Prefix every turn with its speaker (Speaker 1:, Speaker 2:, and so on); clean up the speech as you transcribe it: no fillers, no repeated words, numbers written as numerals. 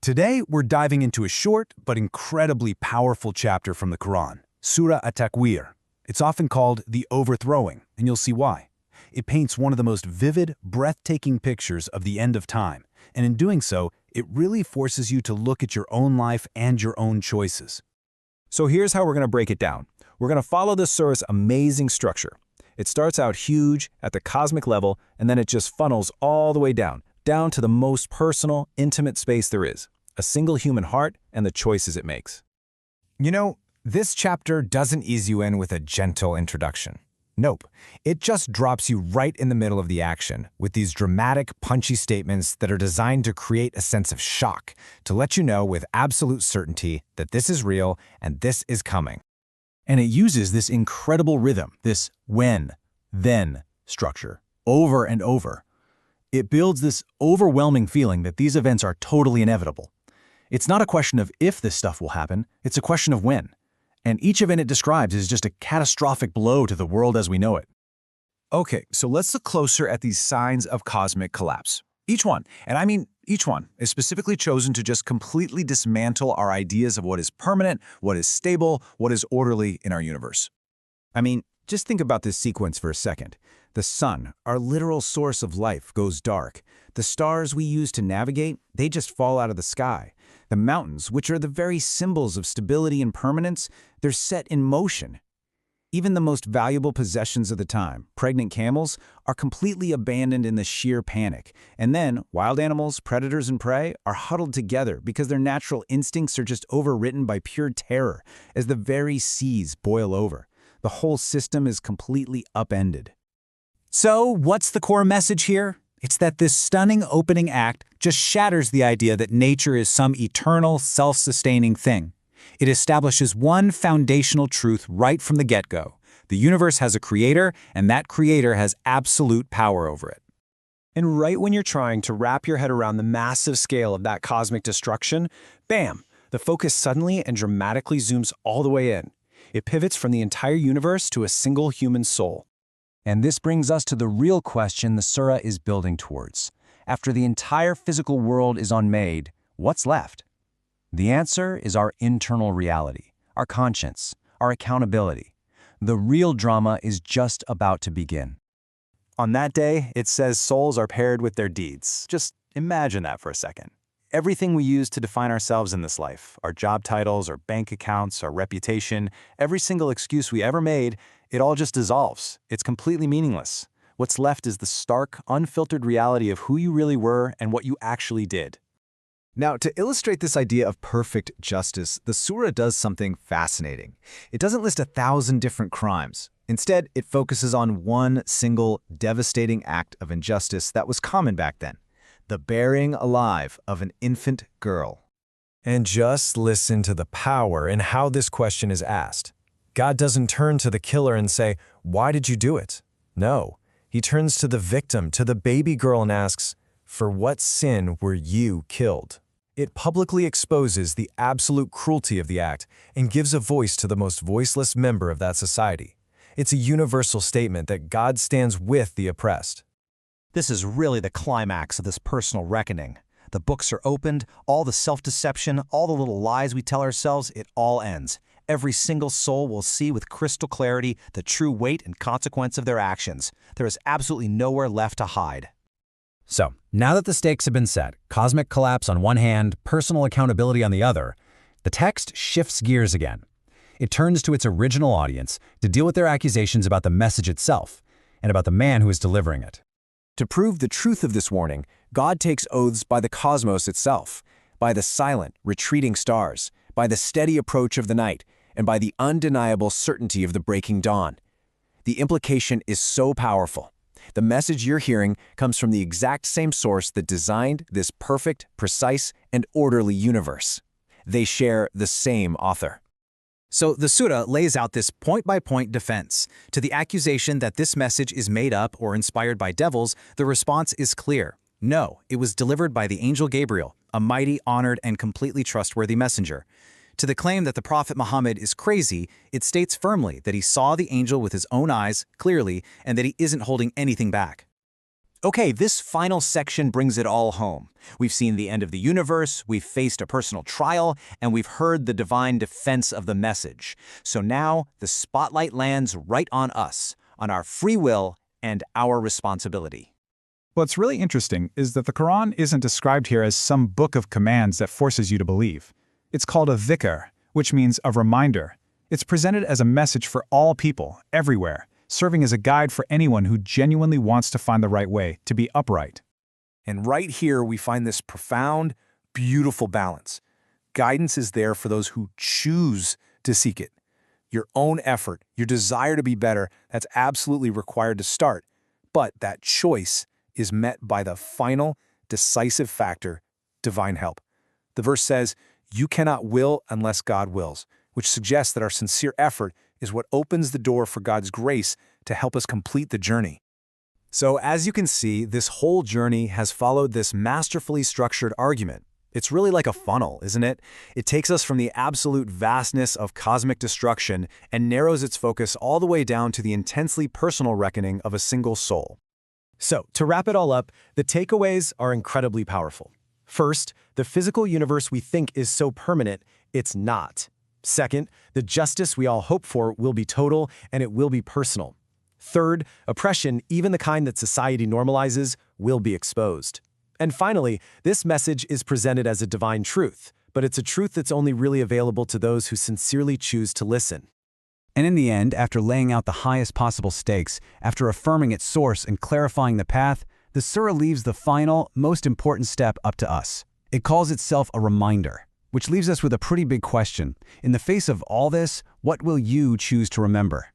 Speaker 1: Today, we're diving into a short but incredibly powerful chapter from the Qur'an, Surah At-Takwīr. It's often called the overthrowing, and you'll see why. It paints one of the most vivid, breathtaking pictures of the end of time, and in doing so, it really forces you to look at your own life and your own choices.
Speaker 2: So here's how we're going to break it down. We're going to follow this surah's amazing structure. It starts out huge at the cosmic level, and then it just funnels all the way down to the most personal, intimate space there is, a single human heart and the choices it makes.
Speaker 3: You know, this chapter doesn't ease you in with a gentle introduction. Nope, it just drops you right in the middle of the action with these dramatic, punchy statements that are designed to create a sense of shock, to let you know with absolute certainty that this is real and this is coming.
Speaker 1: And it uses this incredible rhythm, this when, then structure, over and over. It builds this overwhelming feeling that these events are totally inevitable. It's not a question of if this stuff will happen, it's a question of when. And each event it describes is just a catastrophic blow to the world as we know it.
Speaker 2: Okay, so let's look closer at these signs of cosmic collapse. Each one, and I mean each one, is specifically chosen to just completely dismantle our ideas of what is permanent, what is stable, what is orderly in our universe.
Speaker 3: I mean, just think about this sequence for a second. The sun, our literal source of life, goes dark. The stars we use to navigate, they just fall out of the sky. The mountains, which are the very symbols of stability and permanence, they're set in motion. Even the most valuable possessions of the time, pregnant camels, are completely abandoned in the sheer panic. And then, wild animals, predators, and prey are huddled together because their natural instincts are just overwritten by pure terror as the very seas boil over. The whole system is completely upended.
Speaker 1: So, what's the core message here? It's that this stunning opening act just shatters the idea that nature is some eternal, self-sustaining thing. It establishes one foundational truth right from the get-go. The universe has a creator, and that creator has absolute power over it.
Speaker 4: And right when you're trying to wrap your head around the massive scale of that cosmic destruction, bam, the focus suddenly and dramatically zooms all the way in. It pivots from the entire universe to a single human soul.
Speaker 3: And this brings us to the real question the surah is building towards. After the entire physical world is unmade, what's left? The answer is our internal reality, our conscience, our accountability. The real drama is just about to begin.
Speaker 2: On that day, it says souls are paired with their deeds. Just imagine that for a second. Everything we use to define ourselves in this life, our job titles, our bank accounts, our reputation, every single excuse we ever made, it all just dissolves. It's completely meaningless. What's left is the stark, unfiltered reality of who you really were and what you actually did.
Speaker 5: Now, to illustrate this idea of perfect justice, the surah does something fascinating. It doesn't list 1,000 different crimes. Instead, it focuses on one single, devastating act of injustice that was common back then: the burying alive of an infant girl.
Speaker 6: And just listen to the power in how this question is asked. God doesn't turn to the killer and say, "Why did you do it?" No, he turns to the victim, to the baby girl, and asks, "For what sin were you killed?" It publicly exposes the absolute cruelty of the act and gives a voice to the most voiceless member of that society. It's a universal statement that God stands with the oppressed.
Speaker 7: This is really the climax of this personal reckoning. The books are opened, all the self-deception, all the little lies we tell ourselves, it all ends. Every single soul will see with crystal clarity the true weight and consequence of their actions. There is absolutely nowhere left to hide.
Speaker 3: So, now that the stakes have been set, cosmic collapse on one hand, personal accountability on the other, the text shifts gears again. It turns to its original audience to deal with their accusations about the message itself and about the man who is delivering it.
Speaker 2: To prove the truth of this warning, God takes oaths by the cosmos itself, by the silent, retreating stars, by the steady approach of the night, and by the undeniable certainty of the breaking dawn. The implication is so powerful. The message you're hearing comes from the exact same source that designed this perfect, precise, and orderly universe. They share the same author.
Speaker 8: So the surah lays out this point-by-point defense. To the accusation that this message is made up or inspired by devils, the response is clear. No, it was delivered by the angel Gabriel, a mighty, honored, and completely trustworthy messenger. To the claim that the Prophet Muhammad is crazy, it states firmly that he saw the angel with his own eyes, clearly, and that he isn't holding anything back.
Speaker 2: Okay, this final section brings it all home. We've seen the end of the universe, we've faced a personal trial, and we've heard the divine defense of the message. So now the spotlight lands right on us, on our free will and our responsibility.
Speaker 3: What's really interesting is that the Qur'an isn't described here as some book of commands that forces you to believe. It's called a dhikr, which means a reminder. It's presented as a message for all people, everywhere, serving as a guide for anyone who genuinely wants to find the right way, to be upright.
Speaker 6: And right here we find this profound, beautiful balance. Guidance is there for those who choose to seek it. Your own effort, your desire to be better, that's absolutely required to start. But that choice is met by the final, decisive factor, divine help. The verse says, "You cannot will unless God wills," which suggests that our sincere effort is what opens the door for God's grace to help us complete the journey.
Speaker 2: So as you can see, this whole journey has followed this masterfully structured argument. It's really like a funnel, isn't it? It takes us from the absolute vastness of cosmic destruction and narrows its focus all the way down to the intensely personal reckoning of a single soul.
Speaker 4: So, to wrap it all up, the takeaways are incredibly powerful. First, the physical universe we think is so permanent, it's not. Second, the justice we all hope for will be total and it will be personal. Third, oppression, even the kind that society normalizes, will be exposed. And finally, this message is presented as a divine truth, but it's a truth that's only really available to those who sincerely choose to listen.
Speaker 3: And in the end, after laying out the highest possible stakes, after affirming its source and clarifying the path, the surah leaves the final, most important step up to us. It calls itself a reminder, which leaves us with a pretty big question. In the face of all this, what will you choose to remember?